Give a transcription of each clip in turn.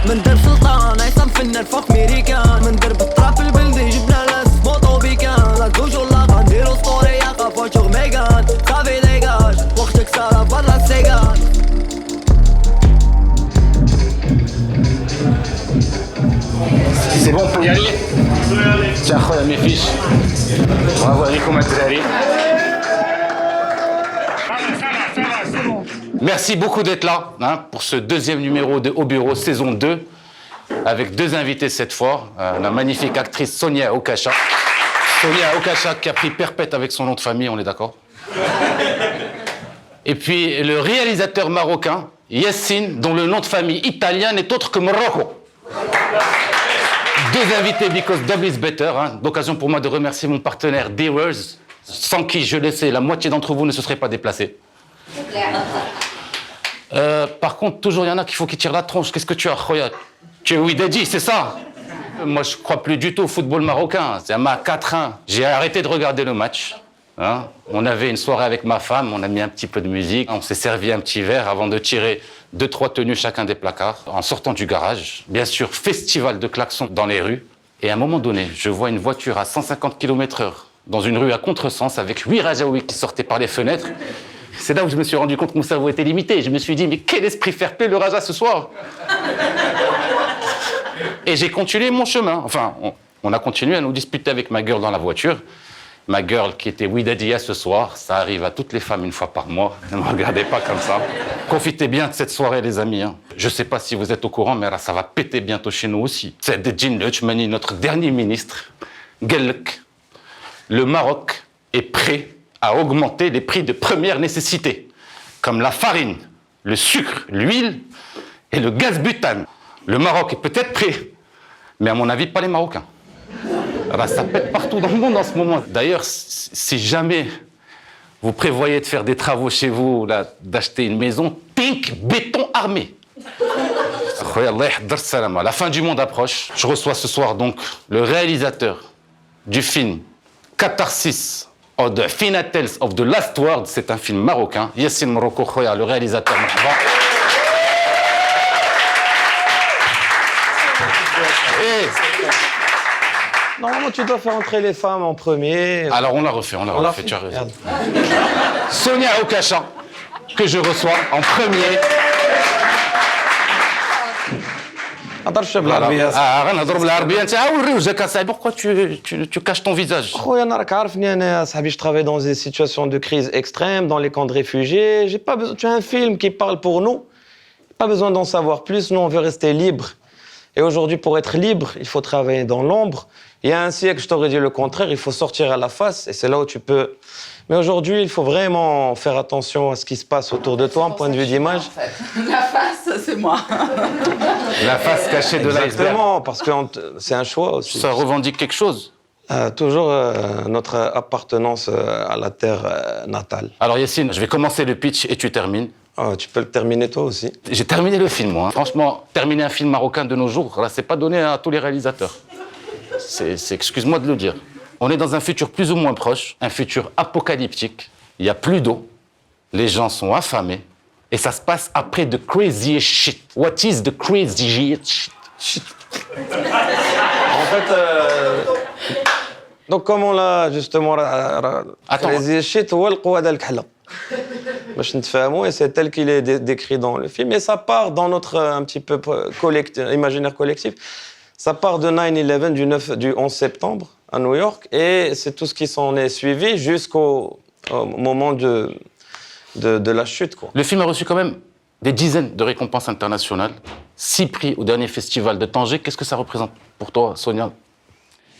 من درب سلطان عصام فنان فوق ميريكان من درب الطراب البلدي جبنا ناس موطو بيكان لا توجور لا غنديرو ستوري قفا شغل ميغان صافي ديكاج وقتك سارة برا السيقان C'est bon, on peut y aller. Tiens, regarde mes fiches. Bravo, Rico Matrari. Merci beaucoup d'être là pour ce deuxième numéro de Au Bureau, saison 2, avec deux invités cette fois. La magnifique actrice Sonia Okacha. Sonia Okacha qui a pris perpète avec son nom de famille, on est d'accord? Et puis le réalisateur marocain, Yassine, dont le nom de famille italien n'est autre que Morocco. Deux invités because double is better. L'occasion pour moi de remercier mon partenaire Dearers, sans qui, je le sais, la moitié d'entre vous ne se seraient pas déplacés. Par contre, toujours il y en a qu'il faut qu'ils tirent la tronche. Qu'est-ce que tu as, Khoya? Tu es Ouidadi, c'est ça? Moi, je crois plus du tout au football marocain. C'est un 4-1. J'ai arrêté de regarder le match. On avait une soirée avec ma femme, on a mis un petit peu de musique, on s'est servi un petit verre avant de tirer 2-3 tenues chacun des placards. En sortant du garage, bien sûr, festival de klaxons dans les rues. Et à un moment donné, je vois une voiture à 150 km/h dans une rue à contresens avec 8 Rajaouis qui sortaient par les fenêtres. C'est là où je me suis rendu compte que mon cerveau était limité. Je me suis dit, mais quel esprit fair-play le Raja ce soir? Et j'ai continué mon chemin. Enfin, on a continué à nous disputer avec ma gueule dans la voiture. Ma girl qui était Ouidadia ce soir, ça arrive à toutes les femmes une fois par mois. Ne me regardez pas comme ça. Profitez bien de cette soirée, les amis. Je sais pas si vous êtes au courant, mais là, ça va péter bientôt chez nous aussi. C'est Djinn Lutchmani, notre dernier ministre. Guellek, le Maroc est prêt à augmenter les prix de première nécessité, comme la farine, le sucre, l'huile et le gaz butane. Le Maroc est peut-être prêt, mais à mon avis, pas les Marocains. Ça pète partout dans le monde en ce moment. D'ailleurs, si jamais vous prévoyez de faire des travaux chez vous, d'acheter une maison, pink, béton armé. La fin du monde approche. Je reçois ce soir donc le réalisateur du film Catharsis of the Finatels of the Last Word. C'est un film marocain. Yassine Morocco Khoya, le réalisateur. Normalement, tu dois faire entrer les femmes en premier. Alors, on l'a refait, tu as raison. Sonia Okacha, que je reçois en premier. Pourquoi tu caches ton visage? Je travaille dans des situations de crise extrême, dans les camps de réfugiés. J'ai pas besoin. Tu as un film qui parle pour nous. Pas besoin d'en savoir plus. Nous, on veut rester libre. Et aujourd'hui, pour être libre, il faut travailler dans l'ombre. Il y a un siècle, je t'aurais dit le contraire, il faut sortir à la face, et c'est là où tu peux... Mais aujourd'hui, il faut vraiment faire attention à ce qui se passe autour de toi, en point de vue d'image. En fait. La face, c'est moi. La face cachée de l'iceberg. Exactement, parce que c'est un choix aussi. Ça revendique quelque chose? Toujours notre appartenance à la terre natale. Alors Yassine, je vais commencer le pitch et tu termines. Tu peux le terminer toi aussi. J'ai terminé le film, moi. Franchement, terminer un film marocain de nos jours, là, c'est pas donné à tous les réalisateurs. Excuse-moi de le dire. On est dans un futur plus ou moins proche, un futur apocalyptique. Il n'y a plus d'eau, les gens sont affamés, et ça se passe après the crazy shit. What is the crazy shit? En fait, donc comme on l'a justement... crazy shit, هو القوة ديال الكحلة. باش نتفاهموا, et c'est tel qu'il est décrit dans le film. Et ça part dans notre un petit peu imaginaire collectif. Ça part de 9/11 du 11 septembre à New York, et c'est tout ce qui s'en est suivi jusqu'au moment de la chute, quoi. Le film a reçu quand même des dizaines de récompenses internationales, 6 prix au dernier festival de Tanger. Qu'est-ce que ça représente pour toi, Sonia?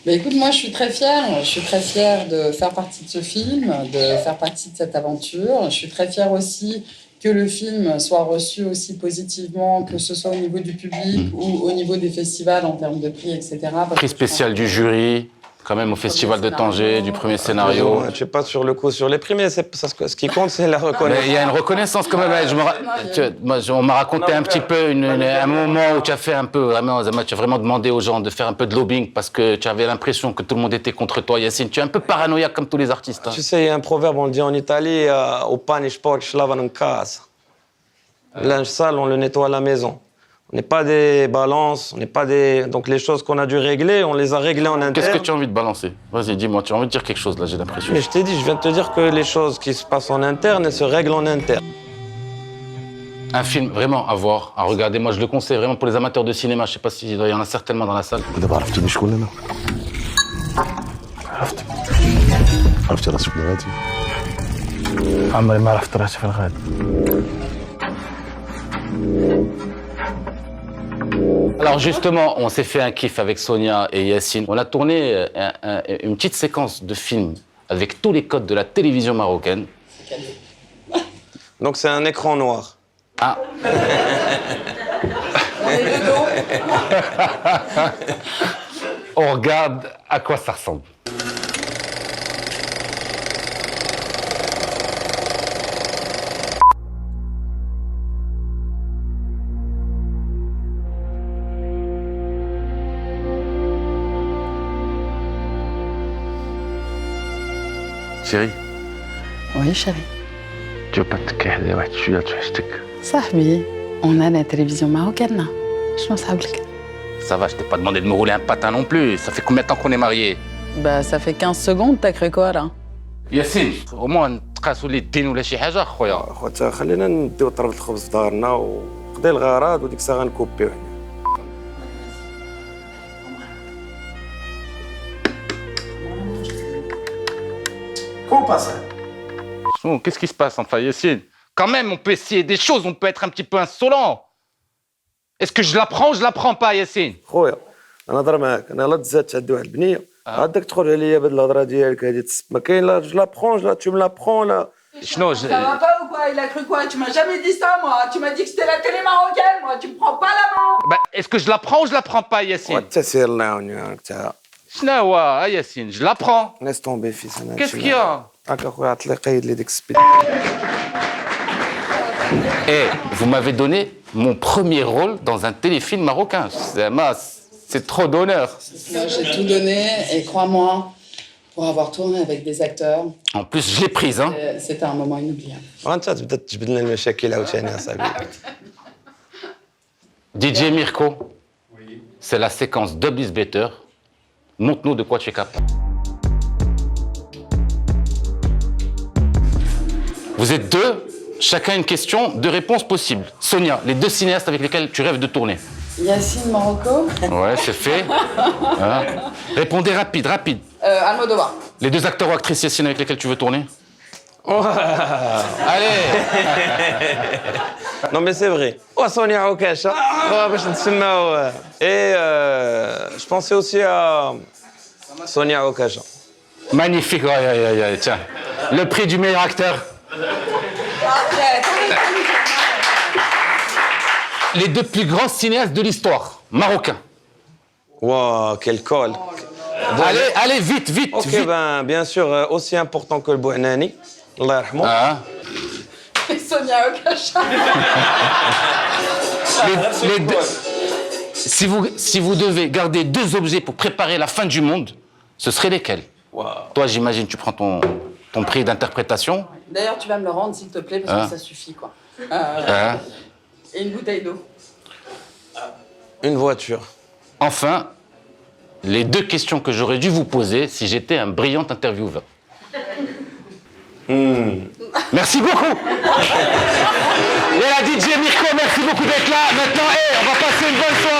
Écoute, moi, je suis très fière de faire partie de ce film, de faire partie de cette aventure. Je suis très fière aussi que le film soit reçu aussi positivement, que ce soit au niveau du public ou au niveau des festivals en termes de prix, etc. Prix spécial du jury, quand même au festival de Tanger, du premier scénario. Je ne sais pas sur le coup sur les prix, mais ce qui compte, c'est la reconnaissance. Mais il y a une reconnaissance quand même. On m'a raconté un petit peu un moment où tu as fait un peu, tu as vraiment demandé aux gens de faire un peu de lobbying parce que tu avais l'impression que tout le monde était contre toi, Yassine. Tu es un peu paranoïaque comme tous les artistes. Tu sais, il y a un proverbe, on le dit en Italie, au pane sporc, lavano in casa. Linge sale, on le nettoie à la maison. On n'est pas des balances, on n'est pas des... Donc les choses qu'on a dû régler, on les a réglées en interne. Qu'est-ce que tu as envie de balancer? Vas-y, dis-moi, tu as envie de dire quelque chose, là, j'ai l'impression. Mais je t'ai dit, je viens de te dire que les choses qui se passent en interne, elles se règlent en interne. Un film vraiment à voir, à regarder. Moi, je le conseille vraiment pour les amateurs de cinéma. Je sais pas s'il y en a certainement dans la salle. Alors justement, on s'est fait un kiff avec Sonia et Yacine. On a tourné une petite séquence de film avec tous les codes de la télévision marocaine. Donc c'est un écran noir. Ah. On est de dos. On regarde à quoi ça ressemble. Chérie, Oui, chérie. tu veux pas te caler, ouais, tu suis là, tu hashtag. Sahbi, on a la télévision marocaine là. Je m'en sais. Ça va, je t'ai pas demandé de me rouler un patin non plus. Ça fait combien de temps qu'on est mariés? Bah, ça fait 15 secondes, t'as cru quoi là? Yacine, au moins نتقاسوا لي الدين ولا شي حاجه خويا. خويا خلينا نديو طرب الخبز في دارنا وقضي الغراض وديك الساعه غنكوبيو هنا. Oh, qu'est-ce qui se passe enfin, Yacine? Quand même, on peut essayer des choses, on peut être un petit peu insolent. Est-ce que je l'apprends pas, Yacine? خويا انا نهضر معاك انا لا تزاد عندي واحد البنيه غاديك تخرج عليا بهاد الهضره ديالك هادي ما كاين لا جو لا برون لا tu me la prends là. Ça va pas ou quoi? Il a cru quoi? Tu m'as jamais dit ça, moi. Tu m'as dit que c'était la télé marocaine, moi. Tu me prends pas la main. Bah, est-ce que je l'apprends ou je l'apprends pas, Yacine? وتسير الله تاع شناوا Yacine, je l'apprends. laisse tomber fils انا. Qu'est-ce qu'il y a? هاكا خويا عطلي قيد لي ديك السبيد. Eh, vous m'avez donné mon premier rôle dans un téléfilm marocain. C'est trop d'honneur. Moi, j'ai tout donné et crois-moi, pour avoir tourné avec des acteurs, En plus, je l'ai prise, hein. c'était un moment inoubliable. وانت تبدا تجبد لنا المشاكل عاوتاني اصاحبي. DJ Mirko, c'est la séquence Double is Better. Montre-nous de quoi tu es capable. Vous êtes deux, chacun une question, deux réponses possibles. Sonia, les deux cinéastes avec lesquels tu rêves de tourner. Yacine Morocco, Ouais, c'est fait. Hein. Répondez rapide. Almodovar. Les deux acteurs ou actrices Yacine avec lesquels tu veux tourner. Allez. Non mais c'est vrai. وصوني عكاشة باش نتسماو. Et je pensais aussi à Sonia Okasha. Magnifique, ouais, tiens. Le prix du meilleur acteur. Les deux plus grands cinéastes de l'histoire, marocains. Wow, quel col. Allez, vite. Ok, vite. ben bien sûr, aussi important que le Bouhnani. Allah yarhamou. Ah. Sonia Okacha. Les deux. Si vous devez garder deux objets pour préparer la fin du monde, ce seraient lesquels? Toi, j'imagine, tu prends ton prix d'interprétation. d'ailleurs, tu vas me le rendre s'il te plaît, parce que ça suffit quoi. Et une bouteille d'eau. Une voiture. Enfin, les deux questions que j'aurais dû vous poser si j'étais un brillant intervieweur. Merci beaucoup. Et la DJ Mirko, merci beaucoup d'être là. Maintenant, on va passer une bonne soirée.